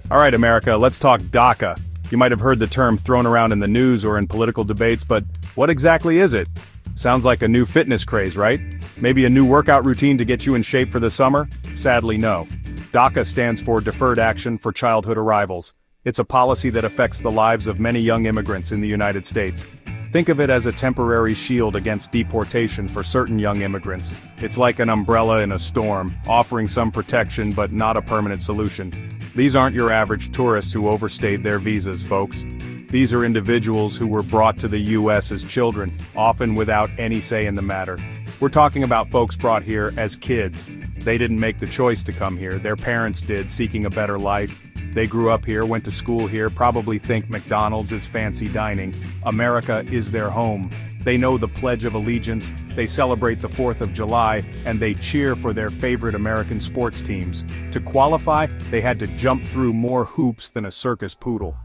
All right, America, let's talk Daca. You might have heard the term thrown around in the news or in political debates, but what exactly is it? Sounds like a new fitness craze, right? Maybe a new workout routine to get you in shape for the summer? Sadly, no. Daca stands for Deferred Action for Childhood Arrivals. It's a policy that affects the lives of many young immigrants in the United States. Think of it as a temporary shield against deportation for certain young immigrants. It's like an umbrella in a storm, offering some protection but not a permanent solution. These aren't your average tourists who overstayed their visas, folks. These are individuals who were brought to the U.S. as children, often without any say in the matter. We're talking about folks brought here as kids. They didn't make the choice to come here, their parents did, seeking a better life. They grew up here, went to school here, probably think McDonald's is fancy dining. America is their home. They know the Pledge of Allegiance, they celebrate the 4th of July, and they cheer for their favorite American sports teams. To qualify, they had to jump through more hoops than a circus poodle.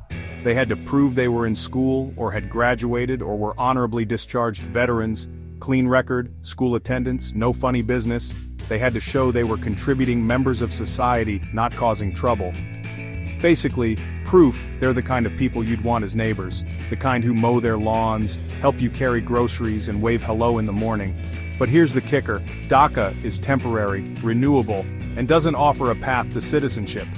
They had to prove they were in school, or had graduated, or were honorably discharged veterans, clean record, school attendance, no funny business. They had to show they were contributing members of society, not causing trouble. Basically, proof they're the kind of people you'd want as neighbors, the kind who mow their lawns, help you carry groceries, and wave hello in the morning. But here's the kicker: Daca is temporary, renewable, and doesn't offer a path to citizenship.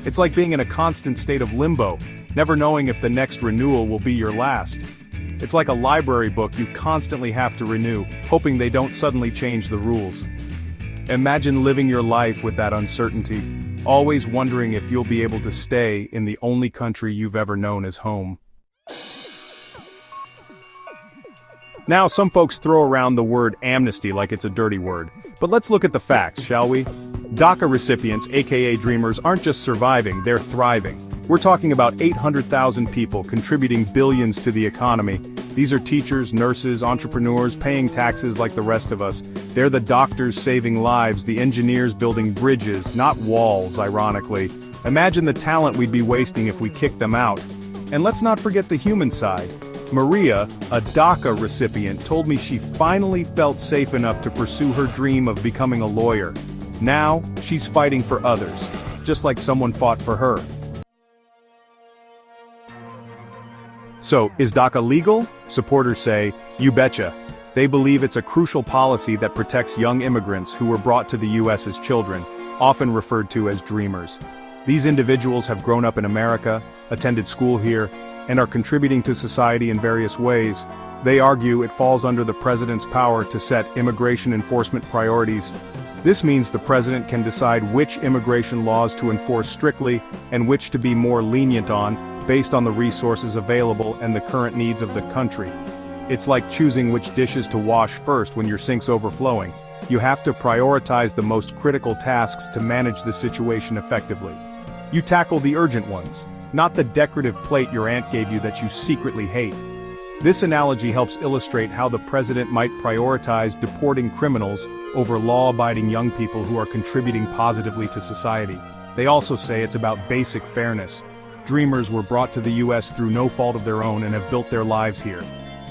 It's like being in a constant state of limbo, never knowing if the next renewal will be your last. It's like a library book you constantly have to renew, hoping they don't suddenly change the rules. Imagine living your life with that uncertainty, always wondering if you'll be able to stay in the only country you've ever known as home. Now, some folks throw around the word amnesty like it's a dirty word, but let's look at the facts, shall we? Daca recipients, aka Dreamers, aren't just surviving, they're thriving. We're talking about 800,000 people contributing billions to the economy. These are teachers, nurses, entrepreneurs, paying taxes like the rest of us. They're the doctors saving lives, the engineers building bridges, not walls, ironically. Imagine the talent we'd be wasting if we kicked them out. And let's not forget the human side. Maria, a Daca recipient, told me she finally felt safe enough to pursue her dream of becoming a lawyer. Now, she's fighting for others, just like someone fought for her. So, is Daca legal? Supporters say, you betcha. They believe it's a crucial policy that protects young immigrants who were brought to the U.S. as children, often referred to as dreamers. These individuals have grown up in America, attended school here, and are contributing to society in various ways. They argue it falls under the president's power to set immigration enforcement priorities. This means the president can decide which immigration laws to enforce strictly and which to be more lenient on, based on the resources available and the current needs of the country. It's like choosing which dishes to wash first when your sink's overflowing. You have to prioritize the most critical tasks to manage the situation effectively. You tackle the urgent ones, not the decorative plate your aunt gave you that you secretly hate. This analogy helps illustrate how the president might prioritize deporting criminals over law-abiding young people who are contributing positively to society. They also say it's about basic fairness. Dreamers were brought to the U.S. through no fault of their own and have built their lives here.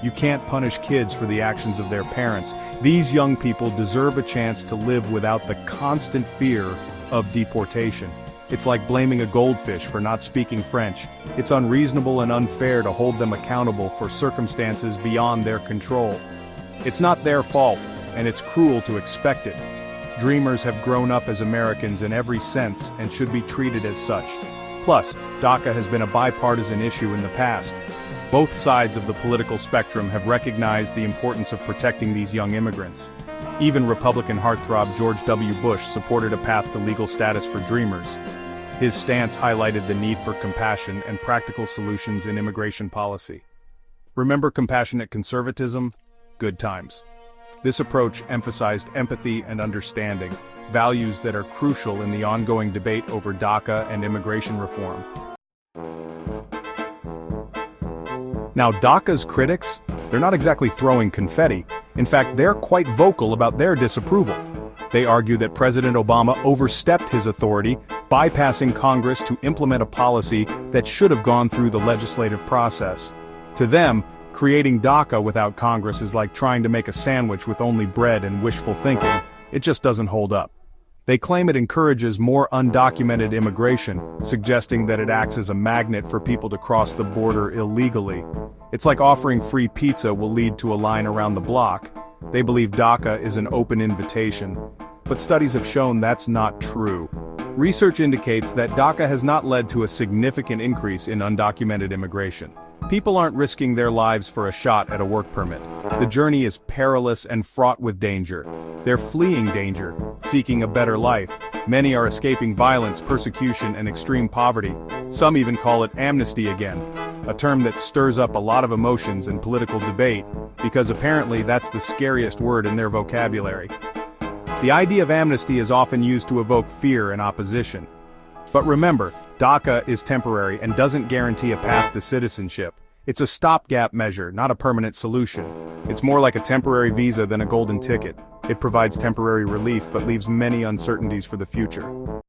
You can't punish kids for the actions of their parents. These young people deserve a chance to live without the constant fear of deportation. It's like blaming a goldfish for not speaking French. It's unreasonable and unfair to hold them accountable for circumstances beyond their control. It's not their fault, and it's cruel to expect it. Dreamers have grown up as Americans in every sense and should be treated as such. Plus, Daca has been a bipartisan issue in the past. Both sides of the political spectrum have recognized the importance of protecting these young immigrants. Even Republican heartthrob George W. Bush supported a path to legal status for Dreamers. His stance highlighted the need for compassion and practical solutions in immigration policy. Remember compassionate conservatism? Good times. This approach emphasized empathy and understanding, values that are crucial in the ongoing debate over Daca and immigration reform. Now, Daca's critics, they're not exactly throwing confetti. In fact, they're quite vocal about their disapproval. They argue that President Obama overstepped his authority, bypassing Congress to implement a policy that should have gone through the legislative process. To them, creating Daca without Congress is like trying to make a sandwich with only bread and wishful thinking. It just doesn't hold up. They claim it encourages more undocumented immigration, suggesting that it acts as a magnet for people to cross the border illegally. It's like offering free pizza will lead to a line around the block. They believe DACA is an open invitation. But studies have shown that's not true. Research indicates that DACA has not led to a significant increase in undocumented immigration. People aren't risking their lives for a shot at a work permit. The journey is perilous and fraught with danger. They're fleeing danger, seeking a better life. Many are escaping violence, persecution, and extreme poverty. Some even call it amnesty again, a term that stirs up a lot of emotions and political debate, because apparently that's the scariest word in their vocabulary. The idea of amnesty is often used to evoke fear and opposition. But remember, DACA is temporary and doesn't guarantee a path to citizenship. It's a stopgap measure, not a permanent solution. It's more like a temporary visa than a golden ticket. It provides temporary relief but leaves many uncertainties for the future.